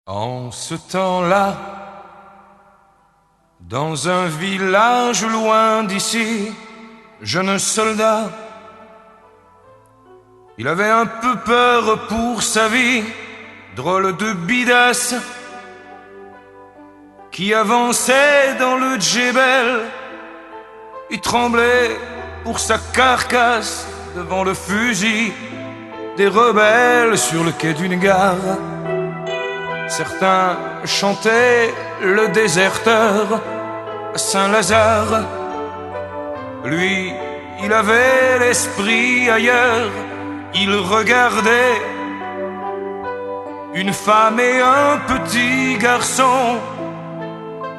En ce temps-là, dans un village loin d'ici, jeune soldat, il avait un peu peur pour sa vie, drôle de bidasse, qui avançait dans le djebel. Il tremblait pour sa carcasse devant le fusil des rebelles sur le quai d'une gare. Certains chantaient le déserteur à Saint-Lazare. Lui, il avait l'esprit ailleurs. Il regardait une femme et un petit garçon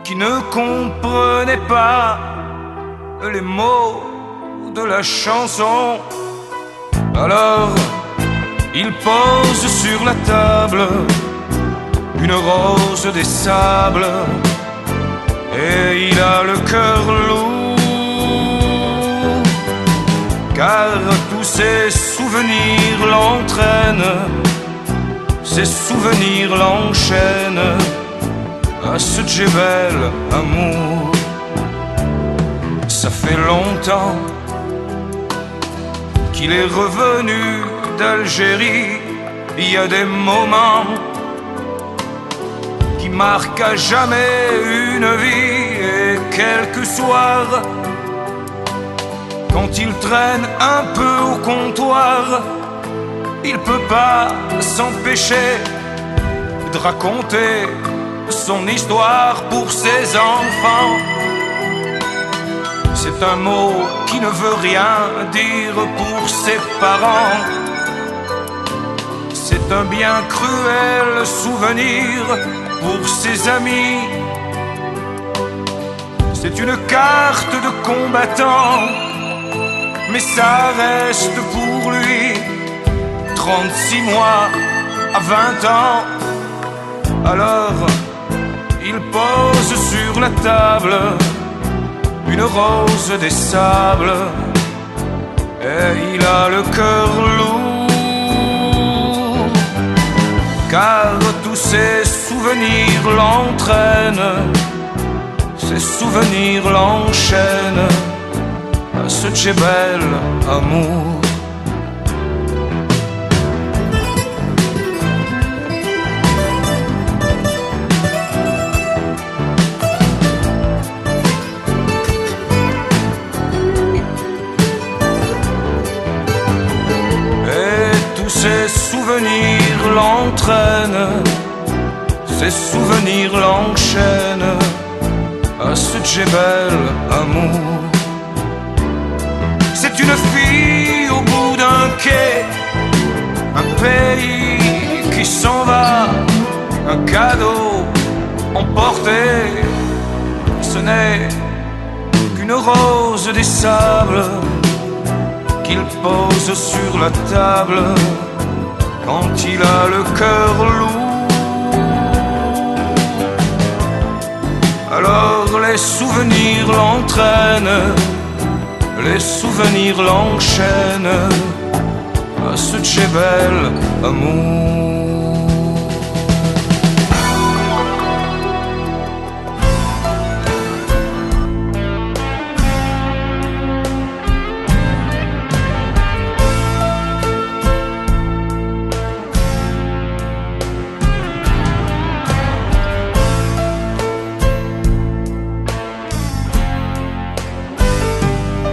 qui ne comprenaient pas les mots de la chanson. Alors, il pose sur la table une rose des sables et il a le cœur lourd, car tous ses souvenirs l'entraînent, ses souvenirs l'enchaînent à ce djebel amour. Ça fait longtemps qu'il est revenu d'Algérie. Il y a des moments qui marquent à jamais une vie, et quelques soirs, quand il traîne un peu au comptoir, il peut pas s'empêcher de raconter son histoire pour ses enfants. C'est un mot qui ne veut rien dire pour ses parents. C'est un bien cruel souvenir pour ses amis. C'est une carte de combattant, mais ça reste pour lui 36 mois à 20 ans. Alors, il pose sur la table une rose des sables et il a le cœur lourd, car tous ses souvenirs l'entraînent, ses souvenirs l'enchaînent à ce djebel amour. Ses souvenirs l'entraînent, ses souvenirs l'enchaînent à ce djebel amour. C'est une fille au bout d'un quai, un pays qui s'en va, un cadeau emporté. Ce n'est qu'une rose des sables qu'il pose sur la table quand il a le cœur lourd. Alors les souvenirs l'entraînent, les souvenirs l'enchaînent à ce djebel amour.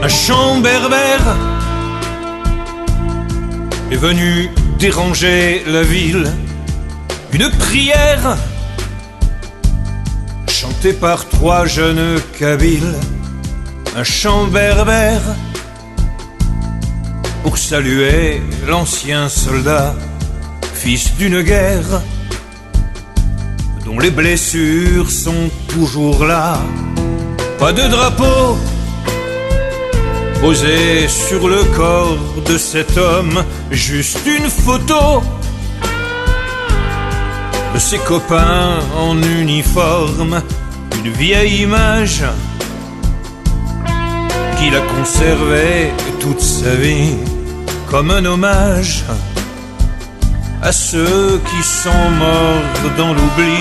Un chant berbère est venu déranger la ville. Une prière chantée par trois jeunes kabyles. Un chant berbère pour saluer l'ancien soldat, fils d'une guerre dont les blessures sont toujours là. Pas de drapeau posé sur le corps de cet homme, juste une photo de ses copains en uniforme, une vieille image qu'il a conservée toute sa vie comme un hommage à ceux qui sont morts dans l'oubli.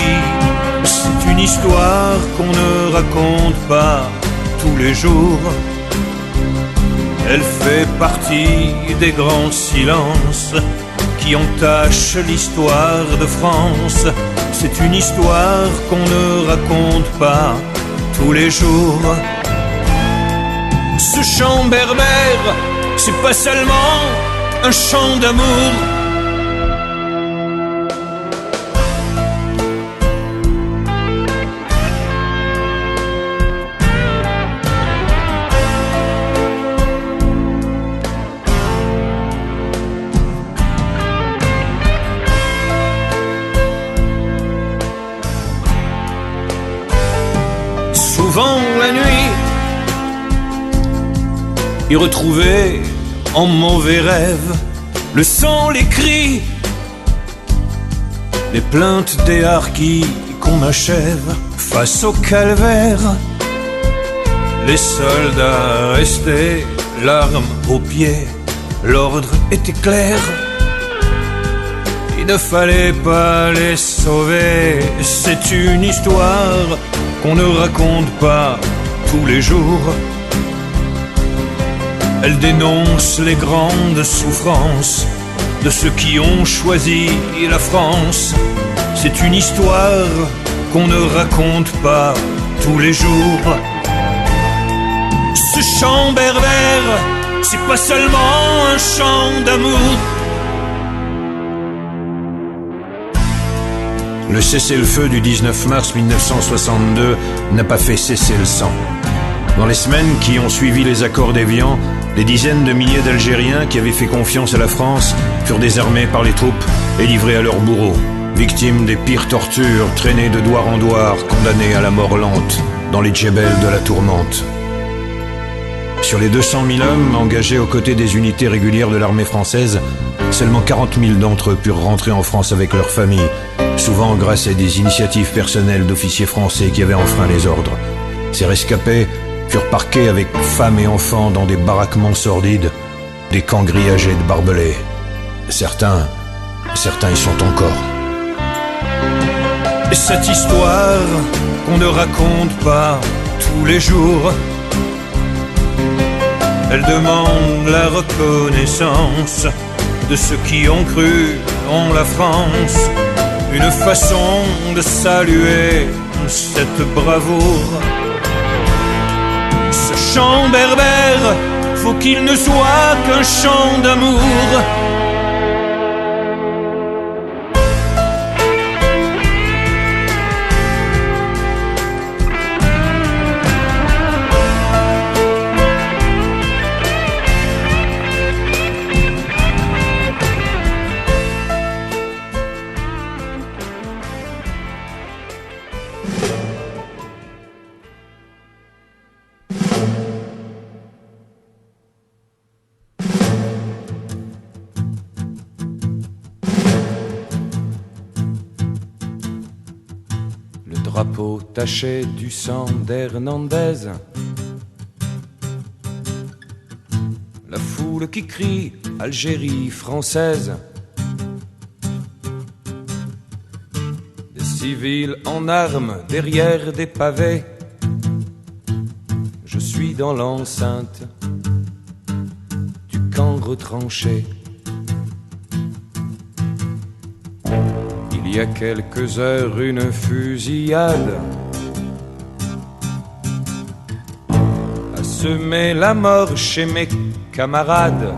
C'est une histoire qu'on ne raconte pas tous les jours. Elle fait partie des grands silences qui entachent l'histoire de France. C'est une histoire qu'on ne raconte pas tous les jours. Ce chant berbère, c'est pas seulement un chant d'amour. Souvent la nuit, y retrouver en mauvais rêve le sang, les cris, les plaintes des harkis qu'on achève. Face au calvaire, les soldats restés, l'arme aux pieds, l'ordre était clair. Il ne fallait pas les sauver. C'est une histoire qu'on ne raconte pas tous les jours. Elle dénonce les grandes souffrances de ceux qui ont choisi la France. C'est une histoire qu'on ne raconte pas tous les jours. Ce chant berbère, c'est pas seulement un chant d'amour. Le cessez-le-feu du 19 mars 1962 n'a pas fait cesser le sang. Dans les semaines qui ont suivi les accords d'Évian, des dizaines de milliers d'Algériens qui avaient fait confiance à la France furent désarmés par les troupes et livrés à leurs bourreaux, victimes des pires tortures, traînés de douar en douar, condamnés à la mort lente dans les djebels de la tourmente. Sur les 200 000 hommes engagés aux côtés des unités régulières de l'armée française, seulement 40 000 d'entre eux purent rentrer en France avec leurs familles, souvent grâce à des initiatives personnelles d'officiers français qui avaient enfreint les ordres. Ces rescapés furent parqués avec femmes et enfants dans des baraquements sordides, des camps grillagés de barbelés. Certains y sont encore. Et cette histoire qu'on ne raconte pas tous les jours, elle demande la reconnaissance de ceux qui ont cru en la France. Une façon de saluer cette bravoure. Ce chant berbère, faut qu'il ne soit qu'un chant d'amour. Drapeau taché du sang d'Hernandez, la foule qui crie Algérie française, des civils en armes derrière des pavés. Je suis dans l'enceinte du camp retranché. Il y a quelques heures, une fusillade a semé la mort chez mes camarades.